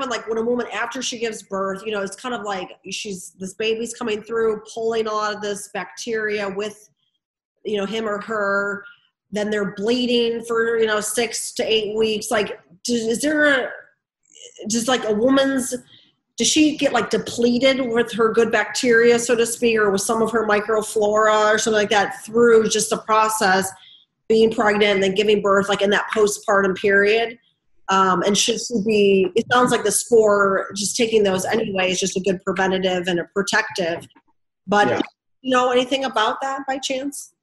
on like when a woman, after she gives birth, you know, it's kind of like this baby's coming through, pulling a lot of this bacteria with, you know, him or her. Then they're bleeding for, you know, 6 to 8 weeks. Like, is there does she get like depleted with her good bacteria, so to speak, or with some of her microflora or something like that through just the process, being pregnant and then giving birth, like in that postpartum period? And should she be, it sounds like the spore, just taking those anyway is just a good preventative and a protective. But you know anything about that by chance?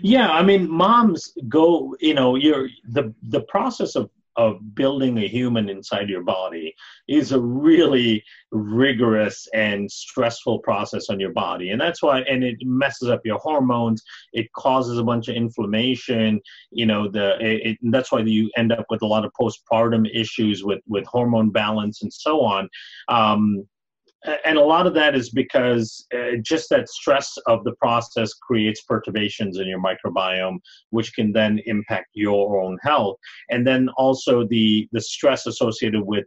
Yeah, I mean, moms go, you know, the process of building a human inside your body is a really rigorous and stressful process on your body. And that's why, and it messes up your hormones. It causes a bunch of inflammation, you know, that's why you end up with a lot of postpartum issues with hormone balance and so on. And a lot of that is because just that stress of the process creates perturbations in your microbiome, which can then impact your own health. And then also the stress associated with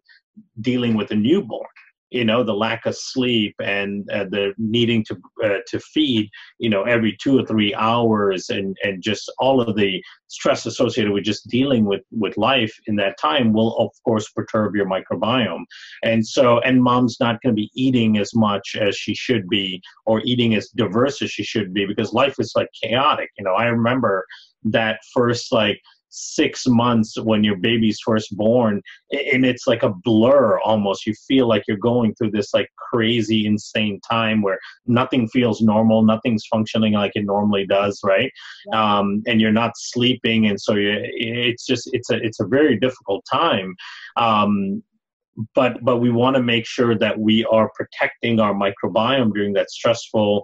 dealing with a newborn. You know, the lack of sleep and the needing to feed, you know, every 2 or 3 hours, and just all of the stress associated with just dealing with life in that time will, of course, perturb your microbiome. And so, and mom's not going to be eating as much as she should be, or eating as diverse as she should be, because life is like chaotic. You know, I remember that first like 6 months when your baby's first born, and it's like a blur almost. You feel like you're going through this like crazy, insane time where nothing feels normal, nothing's functioning like it normally does, right? And you're not sleeping, and so it's a very difficult time. But we want to make sure that we are protecting our microbiome during that stressful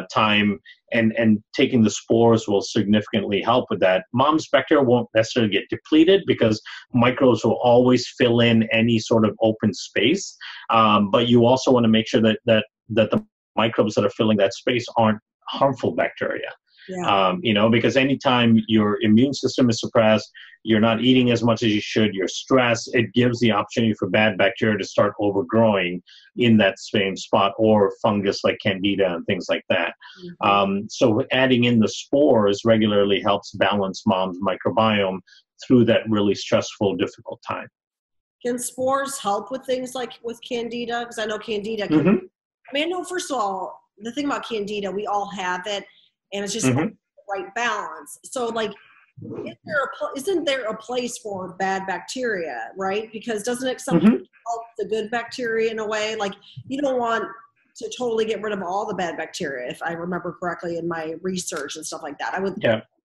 time, and taking the spores will significantly help with that. Mom's bacteria won't necessarily get depleted because microbes will always fill in any sort of open space. But you also want to make sure that the microbes that are filling that space aren't harmful bacteria. Yeah. You know, because anytime your immune system is suppressed, you're not eating as much as you should, you're stressed, it gives the opportunity for bad bacteria to start overgrowing in that same spot, or fungus like candida and things like that. So adding in the spores regularly helps balance mom's microbiome through that really stressful, difficult time. Can spores help with things like with candida? Because I know candida can, I mean, I know, first of all, the thing about candida, we all have it, and it's just the right balance. So like, isn't there a place for bad bacteria, right? Because doesn't it sometimes help the good bacteria in a way? Like, you don't want to totally get rid of all the bad bacteria, if I remember correctly in my research and stuff like that. I would